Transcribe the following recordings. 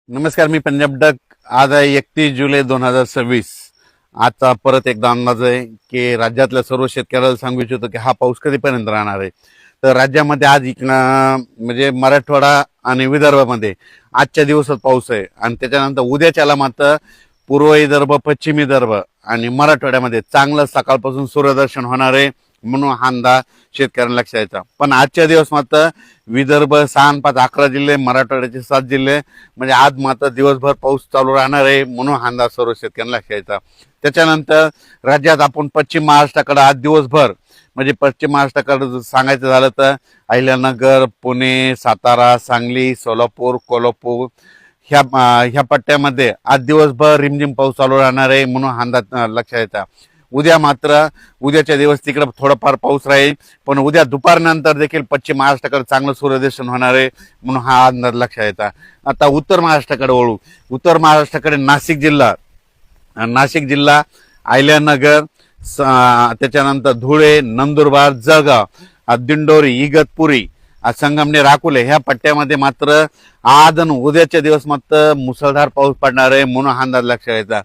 नमस्कार, मी पंजाब डक. आज आहे 31 जुलै 2026. आजचा परत एकदा अंदाज आहे की राज्यातल्या सर्व शेतकऱ्याला सांगू इच्छितो की हा पाऊस कधीपर्यंत राहणार आहे. तर राज्यामध्ये आज म्हणजे मराठवाडा आणि विदर्भामध्ये आजच्या दिवसात पाऊस आहे आणि त्याच्यानंतर उद्याच्याला मात्र पूर्व विदर्भ, पश्चिम विदर्भ आणि मराठवाड्यामध्ये चांगलं सकाळपासून सूर्यदर्शन होणार आहे म्हणून हा अंदाज शेतकऱ्यांना लक्षात यायचा. पण आजच्या दिवस मात्र विदर्भ 6 आणि 5 11 जिल्हे, मराठवाड्याचे 7 जिल्हे म्हणजे आज मात्र दिवसभर पाऊस चालू राहणार आहे म्हणून हा अंदाज सर्व शेतकऱ्यांना लक्षात यायचा. त्याच्यानंतर राज्यात आपण पश्चिम महाराष्ट्राकडे आज दिवसभर म्हणजे पश्चिम महाराष्ट्राकडे सांगायचं झालं तर अहिल्यानगर, पुणे, सातारा, सांगली, सोलापूर, कोल्हापूर ह्या पट्ट्यामध्ये आज दिवसभर रिमझिम पाऊस चालू राहणार आहे म्हणून हा अंदाज लक्षात यायचा. उद्याच्या दिवस तिकडे थोडाफार पाऊस राहील, पण उद्या दुपारनंतर देखील पश्चिम महाराष्ट्राकडे चांगलं सूर्यदर्शन होणार आहे म्हणून हा अंदाज लक्षात यायचा. आता उत्तर महाराष्ट्राकडे वळू. उत्तर महाराष्ट्राकडे नाशिक जिल्हा, अहिल्यानगर, त्याच्यानंतर धुळे, नंदुरबार, जळगाव, दिंडोरी, इगतपुरी, संगमनेर, अकोले ह्या पट्ट्यामध्ये मात्र आज आणि उद्याच्या दिवस मात्र मुसळधार पाऊस पडणार आहे म्हणून हा अंदाज लक्षात यायचा.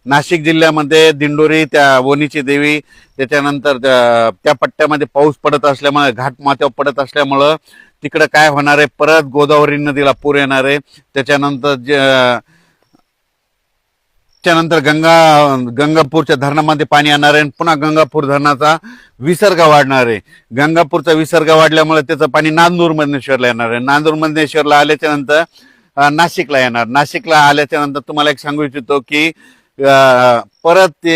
नाशिक जिल्ह्यामध्ये दिंडोरी, त्या वणीची देवी, त्याच्यानंतर त्या पट्ट्यामध्ये पाऊस पडत असल्यामुळे, घाटमाथ्यावर पडत असल्यामुळं तिकडं काय होणार आहे, परत गोदावरी नदीला पूर येणार आहे. त्याच्यानंतर गंगापूरच्या धरणामध्ये पाणी येणार आहे. पुन्हा गंगापूर धरणाचा विसर्ग वाढणार आहे. गंगापूरचा विसर्ग वाढल्यामुळे त्याचं पाणी नांदूर मधनेश्वरला येणार आहे. नांदूर मधनेश्वरला आल्याच्या नंतर नाशिकला येणार. नाशिकला आल्याच्या नंतर तुम्हाला एक सांगू इच्छितो की परत ते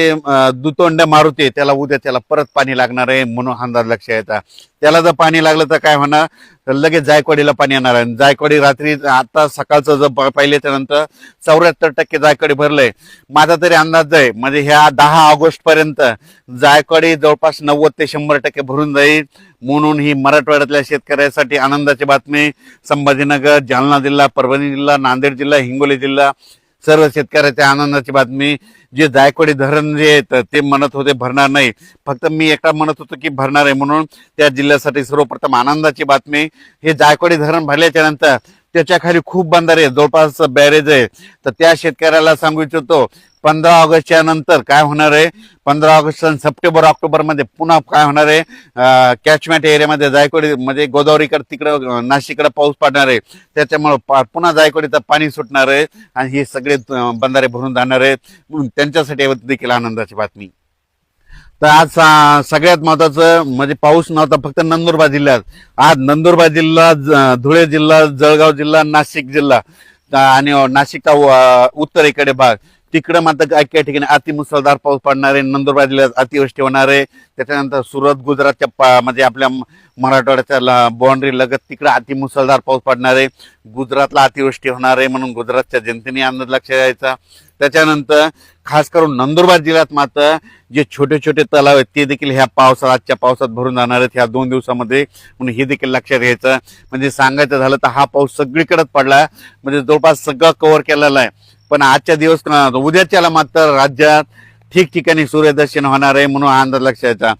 दुतोंड मारुती त्याला उद्या त्याला परत पाणी लागणार आहे म्हणून अंदाज लक्षात यायचा. त्याला जर पाणी लागलं तर काय होणार, तर लगेच जायकवाडीला पाणी येणार आहे. जायकवाडी रात्री आता सकाळचं जर पाहिल्याच्या नंतर 74% जायकवाडी भरलंय. माझा तरी अंदाज आहे म्हणजे ह्या 10 ऑगस्ट पर्यंत जायकवाडी जवळपास 90 ते 100% भरून जाईल म्हणून ही मराठवाड्यातल्या शेतकऱ्यासाठी आनंदाची बातमी. संभाजीनगर, जालना जिल्हा, परभणी जिल्हा, नांदेड जिल्हा, हिंगोली जिल्हा सर्व शेतकऱ्याच्या आनंदाची बातमी. जे जायकवाडी धरण जे ते म्हणत होते भरणार नाही, फक्त मी एकटा म्हणत होतो की भरणार आहे म्हणून त्या जिल्ह्यासाठी सर्वप्रथम आनंदाची बातमी. हे जायकवाडी धरण भरल्याच्या नंतर त्याच्या खाली खूप बंधारे जवळपास बॅरेज आहे. तर त्या शेतकऱ्याला सांगू इच्छितो 15 ऑगस्टच्या नंतर काय होणार आहे, 15 ऑगस्ट सप्टेंबर ऑक्टोबर मध्ये पुन्हा काय होणार आहे, कॅचमेंट एरियामध्ये जायकवाडी म्हणजे गोदावरीकडे तिकडं नाशिककडे पाऊस पडणार आहे. त्याच्यामुळे पुन्हा जायकवाडीचं पाणी सुटणार आहे आणि हे सगळे बंधारे भरून जाणार आहेत. त्यांच्यासाठी देखील आनंदाची बातमी. तर आज सगळ्यात महत्वाचं म्हणजे पाऊस नव्हता फक्त नंदुरबार जिल्ह्यात. आज नंदुरबार जिल्हा, धुळे जिल्हा, जळगाव जिल्हा, नाशिक जिल्हा आणि नाशिकचा उत्तरेकडे भाग तिकडे मात्र काही ठिकाणी अतिमुसळधार पाऊस पडणार आहे. नंदुरबार जिल्ह्यात अतिवृष्टी होणार आहे. त्याच्यानंतर सुरत, गुजरातच्या म्हणजे आपल्या मराठवाड्याच्या बाउंड्री लगत तिकडे अतिमुसळधार पाऊस पडणार आहे. गुजरातला अतिवृष्टी होणार आहे म्हणून गुजरातच्या जनतेने अंदाज लक्षात यायचा. त्याच्यानंतर खास करून नंदुरबार जिल्ह्यात मात्र जे छोटे छोटे तलाव आहेत ते देखील ह्या आजच्या पावसात भरून जाणार आहेत ह्या 2 दिवसामध्ये म्हणून हे देखील लक्षात घ्यायचं. म्हणजे सांगायचं झालं तर हा पाऊस सगळीकडेच पडला म्हणजे जवळपास सगळं कव्हर केलेला आहे. पण आजच्या दिवस उद्याच्याला मात्र राज्यात ठिकठिकाणी सूर्यदर्शन होणार आहे म्हणून हा अंदाज लक्षात यायचा.